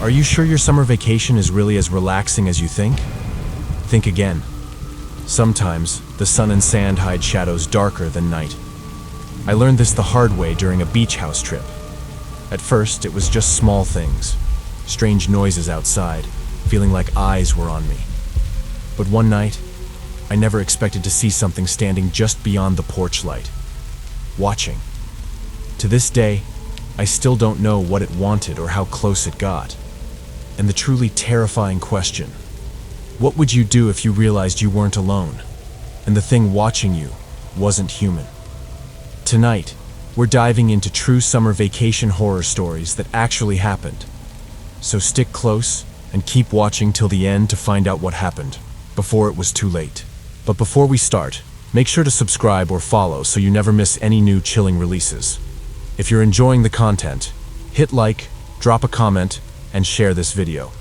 Are you sure your summer vacation is really as relaxing as you think? Think again. Sometimes, the sun and sand hide shadows darker than night. I learned this the hard way during a beach house trip. At first, it was just small things. Strange noises outside, feeling like eyes were on me. But one night, I never expected to see something standing just beyond the porch light, watching. To this day, I still don't know what it wanted or how close it got. And the truly terrifying question, what would you do if you realized you weren't alone, and the thing watching you wasn't human? Tonight, we're diving into true summer vacation horror stories that actually happened. So stick close and keep watching till the end to find out what happened, before it was too late. But before we start, make sure to subscribe or follow so you never miss any new chilling releases. If you're enjoying the content, hit like, drop a comment, and share this video.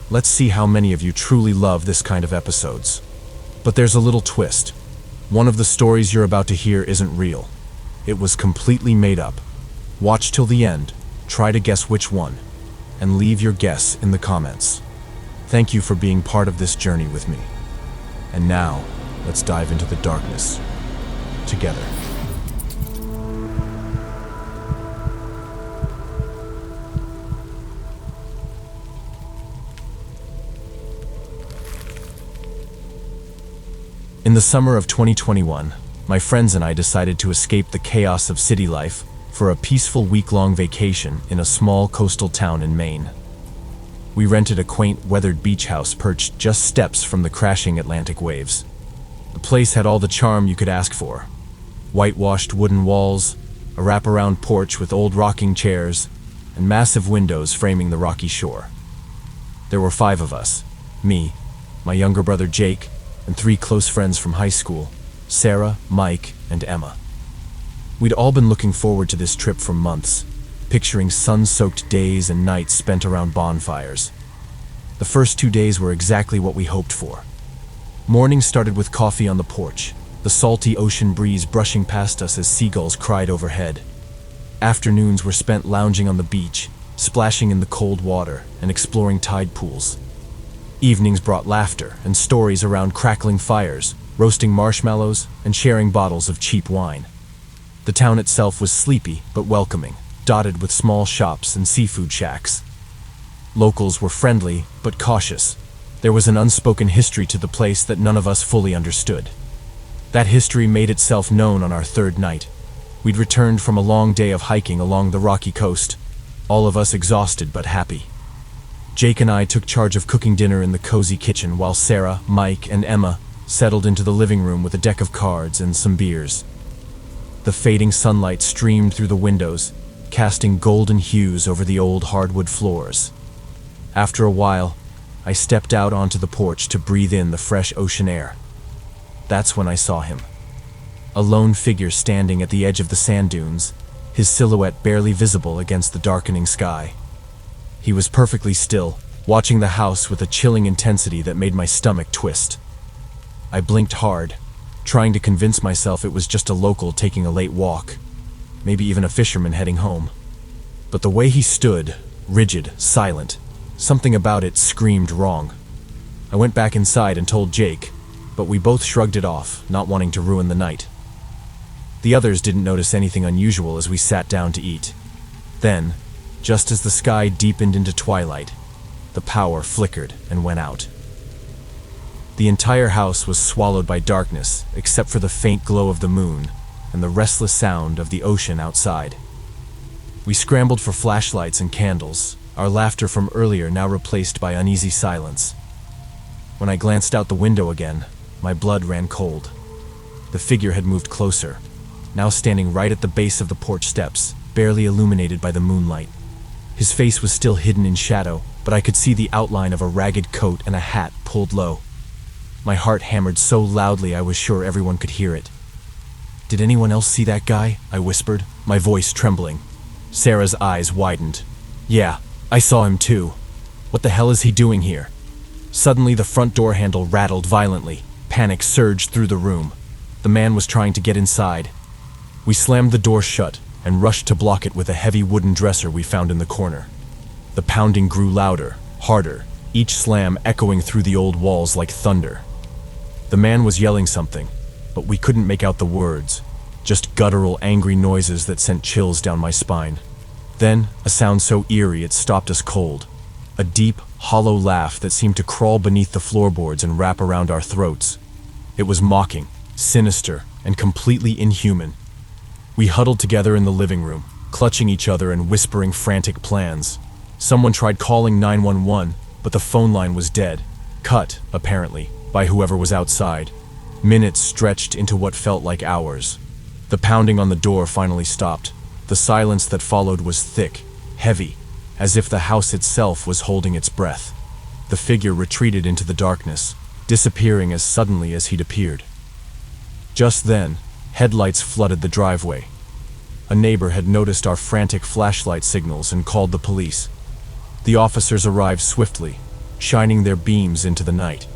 Let's see how many of you truly love this kind of episodes. But there's a little twist. One of the stories you're about to hear isn't real. It was completely made up. Watch till the end, try to guess which one, and leave your guess in the comments. Thank you for being part of this journey with me. And now, let's dive into the darkness together. In the summer of 2021, my friends and I decided to escape the chaos of city life for a peaceful week-long vacation in a small coastal town in Maine. We rented a quaint, weathered beach house perched just steps from the crashing Atlantic waves. The place had all the charm you could ask for. Whitewashed wooden walls, a wraparound porch with old rocking chairs, and massive windows framing the rocky shore. There were 5 of us: me, my younger brother Jake, and 3 close friends from high school, Sarah, Mike, and Emma. We'd all been looking forward to this trip for months, picturing sun-soaked days and nights spent around bonfires. The first 2 days were exactly what we hoped for. Morning started with coffee on the porch, the salty ocean breeze brushing past us as seagulls cried overhead. Afternoons were spent lounging on the beach, splashing in the cold water and exploring tide pools. Evenings brought laughter and stories around crackling fires, roasting marshmallows, and sharing bottles of cheap wine. The town itself was sleepy but welcoming, dotted with small shops and seafood shacks. Locals were friendly but cautious. There was an unspoken history to the place that none of us fully understood. That history made itself known on our 3rd night. We'd returned from a long day of hiking along the rocky coast, all of us exhausted but happy. Jake and I took charge of cooking dinner in the cozy kitchen while Sarah, Mike, and Emma settled into the living room with a deck of cards and some beers. The fading sunlight streamed through the windows, casting golden hues over the old hardwood floors. After a while, I stepped out onto the porch to breathe in the fresh ocean air. That's when I saw him. A lone figure standing at the edge of the sand dunes, his silhouette barely visible against the darkening sky. He was perfectly still, watching the house with a chilling intensity that made my stomach twist. I blinked hard, trying to convince myself it was just a local taking a late walk, maybe even a fisherman heading home. But the way he stood, rigid, silent, something about it screamed wrong. I went back inside and told Jake, but we both shrugged it off, not wanting to ruin the night. The others didn't notice anything unusual as we sat down to eat. Then, just as the sky deepened into twilight, the power flickered and went out. The entire house was swallowed by darkness, except for the faint glow of the moon and the restless sound of the ocean outside. We scrambled for flashlights and candles, our laughter from earlier now replaced by uneasy silence. When I glanced out the window again, my blood ran cold. The figure had moved closer, now standing right at the base of the porch steps, barely illuminated by the moonlight. His face was still hidden in shadow, but I could see the outline of a ragged coat and a hat pulled low. My heart hammered so loudly I was sure everyone could hear it. "Did anyone else see that guy?" I whispered, my voice trembling. Sarah's eyes widened. "Yeah, I saw him too. What the hell is he doing here?" Suddenly the front door handle rattled violently. Panic surged through the room. The man was trying to get inside. We slammed the door shut and rushed to block it with a heavy wooden dresser we found in the corner. The pounding grew louder, harder, each slam echoing through the old walls like thunder. The man was yelling something, but we couldn't make out the words, just guttural, angry noises that sent chills down my spine. Then, a sound so eerie it stopped us cold. A deep, hollow laugh that seemed to crawl beneath the floorboards and wrap around our throats. It was mocking, sinister, and completely inhuman. We huddled together in the living room, clutching each other and whispering frantic plans. Someone tried calling 911, but the phone line was dead, cut, apparently, by whoever was outside. Minutes stretched into what felt like hours. The pounding on the door finally stopped. The silence that followed was thick, heavy, as if the house itself was holding its breath. The figure retreated into the darkness, disappearing as suddenly as he'd appeared. Just then, headlights flooded the driveway. A neighbor had noticed our frantic flashlight signals and called the police. The officers arrived swiftly, shining their beams into the night.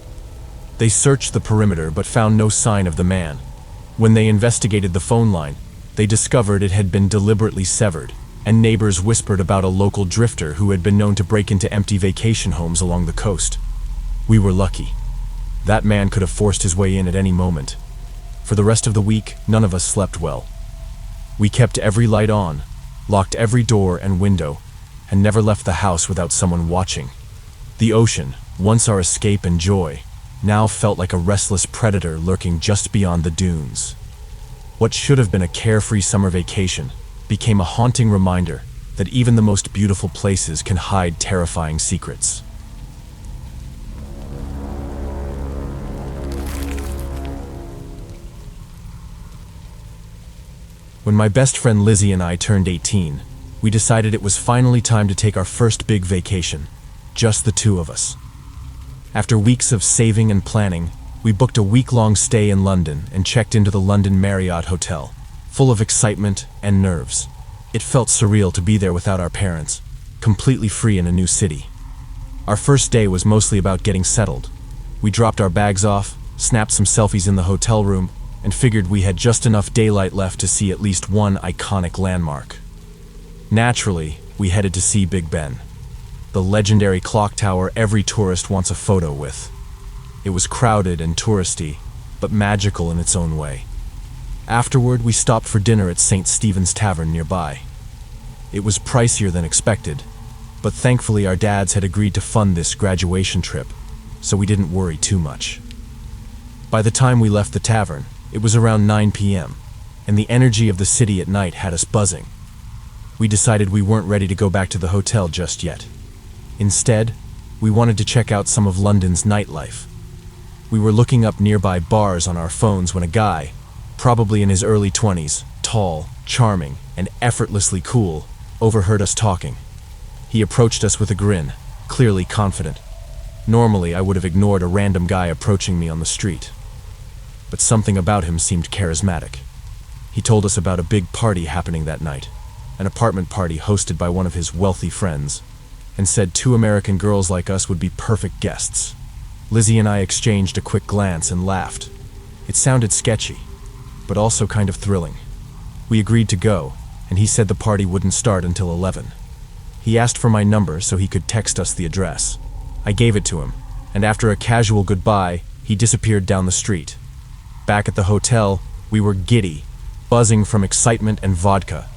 They searched the perimeter but found no sign of the man. When they investigated the phone line, they discovered it had been deliberately severed, and neighbors whispered about a local drifter who had been known to break into empty vacation homes along the coast. We were lucky. That man could have forced his way in at any moment. For the rest of the week, none of us slept well. We kept every light on, locked every door and window, and never left the house without someone watching. The ocean, once our escape and joy, now felt like a restless predator lurking just beyond the dunes. What should have been a carefree summer vacation became a haunting reminder that even the most beautiful places can hide terrifying secrets. When my best friend Lizzie and I turned 18, we decided it was finally time to take our first big vacation, just the two of us. After weeks of saving and planning, we booked a week-long stay in London and checked into the London Marriott Hotel, full of excitement and nerves. It felt surreal to be there without our parents, completely free in a new city. Our first day was mostly about getting settled. We dropped our bags off, snapped some selfies in the hotel room, and figured we had just enough daylight left to see at least one iconic landmark. Naturally, we headed to see Big Ben, the legendary clock tower every tourist wants a photo with. It was crowded and touristy, but magical in its own way. Afterward, we stopped for dinner at St. Stephen's Tavern nearby. It was pricier than expected, but thankfully our dads had agreed to fund this graduation trip, so we didn't worry too much. By the time we left the tavern, it was around 9 p.m., and the energy of the city at night had us buzzing. We decided we weren't ready to go back to the hotel just yet. Instead, we wanted to check out some of London's nightlife. We were looking up nearby bars on our phones when a guy, probably in his early 20s, tall, charming, and effortlessly cool, overheard us talking. He approached us with a grin, clearly confident. Normally, I would have ignored a random guy approaching me on the street. But something about him seemed charismatic. He told us about a big party happening that night, an apartment party hosted by one of his wealthy friends, and said 2 American girls like us would be perfect guests. Lizzie and I exchanged a quick glance and laughed. It sounded sketchy, but also kind of thrilling. We agreed to go, and he said the party wouldn't start until 11. He asked for my number so he could text us the address. I gave it to him, and after a casual goodbye, he disappeared down the street. Back at the hotel, we were giddy, buzzing from excitement and vodka.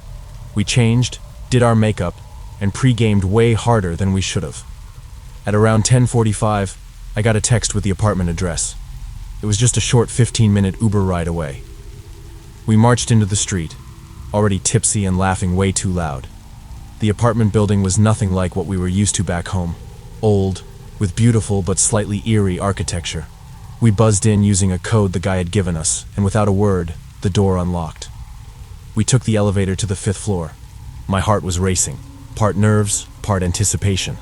We changed, did our makeup, and pre-gamed way harder than we should have. At around 10:45, I got a text with the apartment address. It was just a short 15-minute Uber ride away. We marched into the street, already tipsy and laughing way too loud. The apartment building was nothing like what we were used to back home. Old, with beautiful but slightly eerie architecture. We buzzed in using a code the guy had given us, and without a word, the door unlocked. We took the elevator to the 5th floor. My heart was racing, part nerves, part anticipation.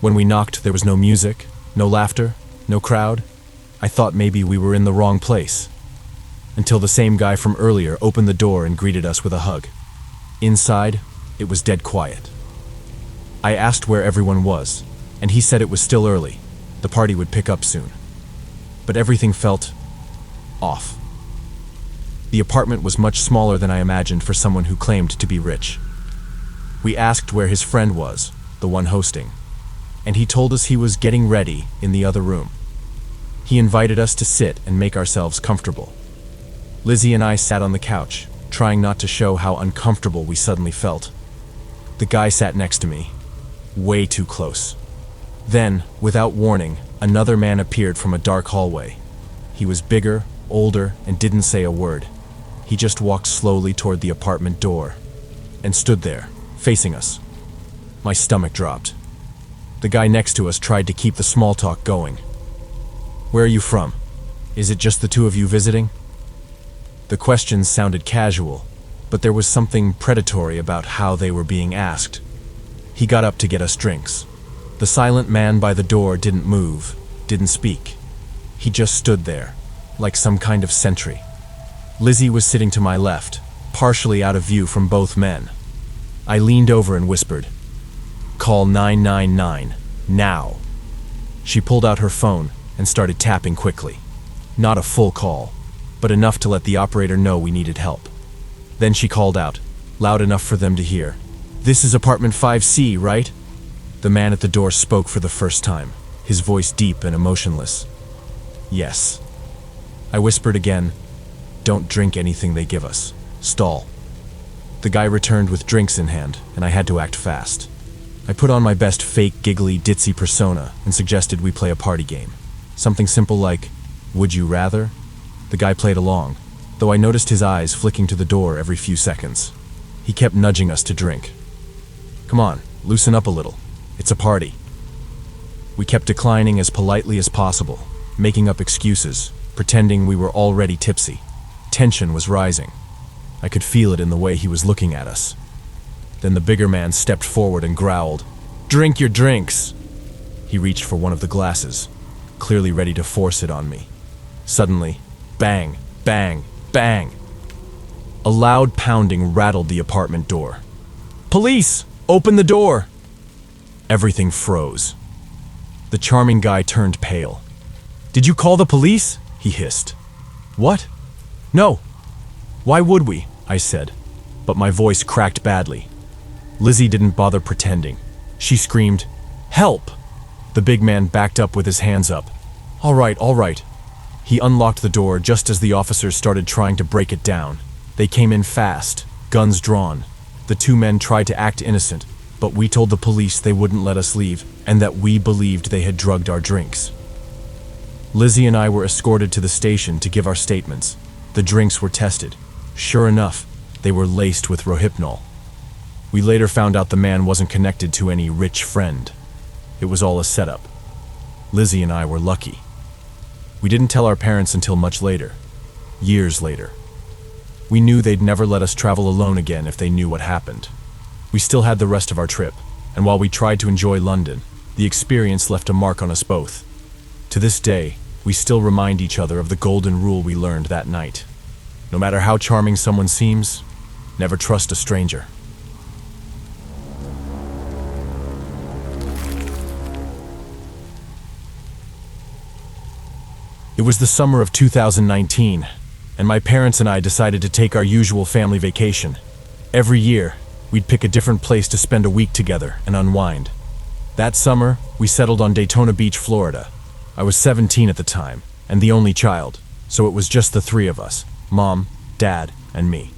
When we knocked, there was no music, no laughter, no crowd. I thought maybe we were in the wrong place. Until the same guy from earlier opened the door and greeted us with a hug. Inside, it was dead quiet. I asked where everyone was, and he said it was still early. The party would pick up soon. But everything felt off. The apartment was much smaller than I imagined for someone who claimed to be rich. We asked where his friend was, the one hosting, and he told us he was getting ready in the other room. He invited us to sit and make ourselves comfortable. Lizzie and I sat on the couch, trying not to show how uncomfortable we suddenly felt. The guy sat next to me, way too close. Then, without warning, another man appeared from a dark hallway. He was bigger, older, and didn't say a word. He just walked slowly toward the apartment door and stood there, facing us. My stomach dropped. The guy next to us tried to keep the small talk going. "Where are you from? Is it just the two of you visiting?" The questions sounded casual, but there was something predatory about how they were being asked. He got up to get us drinks. The silent man by the door didn't move, didn't speak. He just stood there, like some kind of sentry. Lizzie was sitting to my left, partially out of view from both men. I leaned over and whispered, "Call 999, now." She pulled out her phone and started tapping quickly. Not a full call, but enough to let the operator know we needed help. Then she called out, loud enough for them to hear, "This is apartment 5C, right?" The man at the door spoke for the first time, his voice deep and emotionless. "Yes." I whispered again, "Don't drink anything they give us. Stall." The guy returned with drinks in hand, and I had to act fast. I put on my best fake, giggly, ditzy persona and suggested we play a party game. Something simple like, "Would you rather?" The guy played along, though I noticed his eyes flicking to the door every few seconds. He kept nudging us to drink. "Come on, loosen up a little. It's a party." We kept declining as politely as possible, making up excuses, pretending we were already tipsy. Tension was rising. I could feel it in the way he was looking at us. Then the bigger man stepped forward and growled, "Drink your drinks!" He reached for one of the glasses, clearly ready to force it on me. Suddenly, bang, bang, bang. A loud pounding rattled the apartment door. "Police! Open the door!" Everything froze. The charming guy turned pale. "Did you call the police?" he hissed. "What? No. Why would we?" I said, but my voice cracked badly. Lizzie didn't bother pretending. She screamed, "Help!" The big man backed up with his hands up. All right. He unlocked the door just as the officers started trying to break it down. They came in fast, guns drawn. The two men tried to act innocent, but we told the police they wouldn't let us leave and that we believed they had drugged our drinks. Lizzie and I were escorted to the station to give our statements. The drinks were tested. Sure enough, they were laced with Rohypnol. We later found out the man wasn't connected to any rich friend. It was all a setup. Lizzie and I were lucky. We didn't tell our parents until much later, years later. We knew they'd never let us travel alone again if they knew what happened. We still had the rest of our trip, and while we tried to enjoy London, the experience left a mark on us both. To this day, we still remind each other of the golden rule we learned that night. No matter how charming someone seems, never trust a stranger. It was the summer of 2019, and my parents and I decided to take our usual family vacation. Every year, we'd pick a different place to spend a week together and unwind. That summer, we settled on Daytona Beach, Florida. I was 17 at the time, and the only child, so it was just the three of us, Mom, Dad, and me.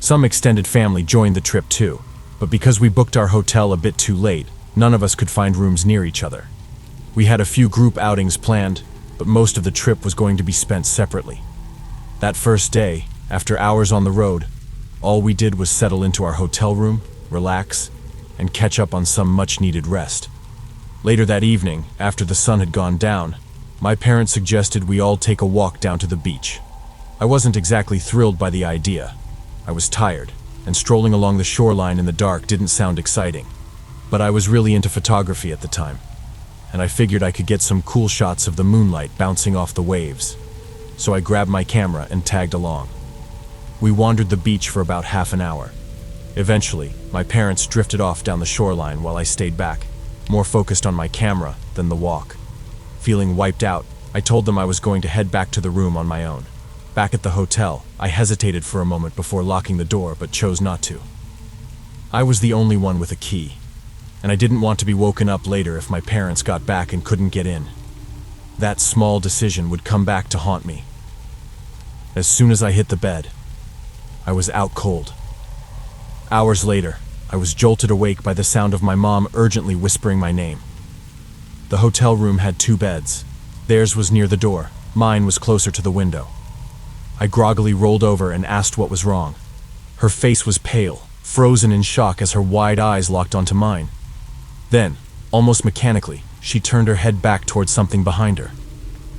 Some extended family joined the trip too, but because we booked our hotel a bit too late, none of us could find rooms near each other. We had a few group outings planned, but most of the trip was going to be spent separately. That first day, after hours on the road, all we did was settle into our hotel room, relax, and catch up on some much-needed rest. Later that evening, after the sun had gone down, my parents suggested we all take a walk down to the beach. I wasn't exactly thrilled by the idea. I was tired, and strolling along the shoreline in the dark didn't sound exciting. But I was really into photography at the time, and I figured I could get some cool shots of the moonlight bouncing off the waves. So I grabbed my camera and tagged along. We wandered the beach for about half an hour. Eventually, my parents drifted off down the shoreline while I stayed back, more focused on my camera than the walk. Feeling wiped out, I told them I was going to head back to the room on my own. Back at the hotel, I hesitated for a moment before locking the door, but chose not to. I was the only one with a key. and I didn't want to be woken up later if my parents got back and couldn't get in. That small decision would come back to haunt me. As soon as I hit the bed, I was out cold. Hours later, I was jolted awake by the sound of my mom urgently whispering my name. The hotel room had 2 beds. Theirs was near the door, mine was closer to the window. I groggily rolled over and asked what was wrong. Her face was pale, frozen in shock as her wide eyes locked onto mine. Then, almost mechanically, she turned her head back towards something behind her.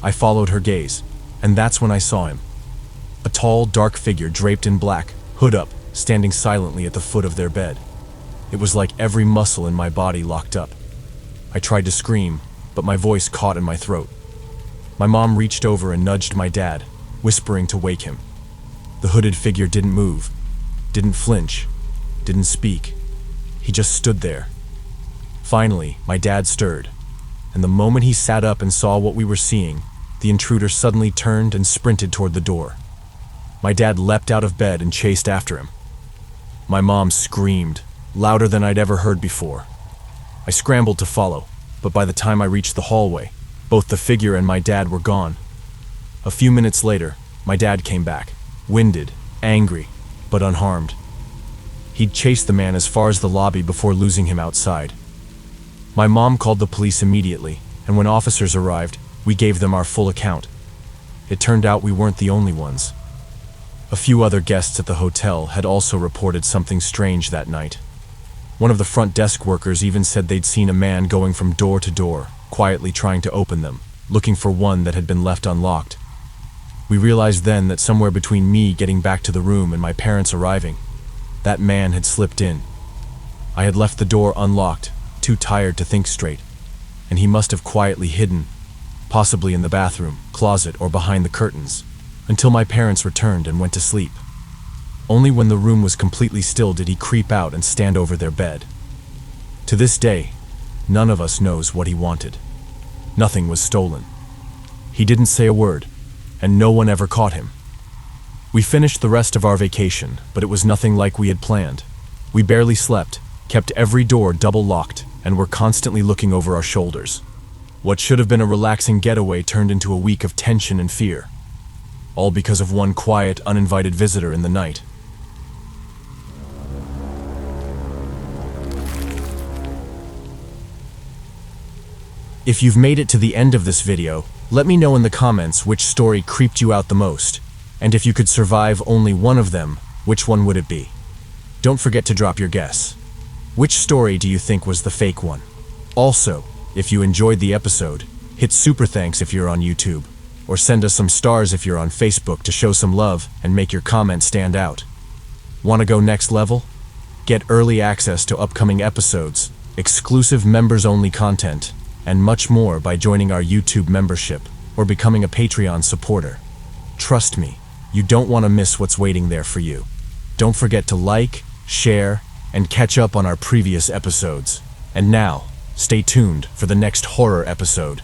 I followed her gaze, and that's when I saw him. A tall, dark figure draped in black, hood up, standing silently at the foot of their bed. It was like every muscle in my body locked up. I tried to scream, but my voice caught in my throat. My mom reached over and nudged my dad, whispering to wake him. The hooded figure didn't move, didn't flinch, didn't speak. He just stood there. Finally, my dad stirred, and the moment he sat up and saw what we were seeing, the intruder suddenly turned and sprinted toward the door. My dad leapt out of bed and chased after him. My mom screamed, louder than I'd ever heard before. I scrambled to follow, but by the time I reached the hallway, both the figure and my dad were gone. A few minutes later, my dad came back, winded, angry, but unharmed. He'd chased the man as far as the lobby before losing him outside. My mom called the police immediately, and when officers arrived, we gave them our full account. It turned out we weren't the only ones. A few other guests at the hotel had also reported something strange that night. One of the front desk workers even said they'd seen a man going from door to door, quietly trying to open them, looking for one that had been left unlocked. We realized then that somewhere between me getting back to the room and my parents arriving, that man had slipped in. I had left the door unlocked, too tired to think straight, and he must have quietly hidden, possibly in the bathroom, closet, or behind the curtains, until my parents returned and went to sleep. Only when the room was completely still did he creep out and stand over their bed. To this day, none of us knows what he wanted. Nothing was stolen. He didn't say a word, and no one ever caught him. We finished the rest of our vacation, but it was nothing like we had planned. We barely slept, kept every door double locked, and were constantly looking over our shoulders. What should have been a relaxing getaway turned into a week of tension and fear, all because of one quiet, uninvited visitor in the night. If you've made it to the end of this video, let me know in the comments which story creeped you out the most, and if you could survive only one of them, which one would it be? Don't forget to drop your guess. Which story do you think was the fake one? Also, if you enjoyed the episode, hit super thanks if you're on YouTube, or send us some stars if you're on Facebook to show some love and make your comment stand out. Want to go next level? Get early access to upcoming episodes, exclusive members-only content, and much more by joining our YouTube membership or becoming a Patreon supporter. Trust me, you don't want to miss what's waiting there for you. Don't forget to like, share, and catch up on our previous episodes. And now, stay tuned for the next horror episode.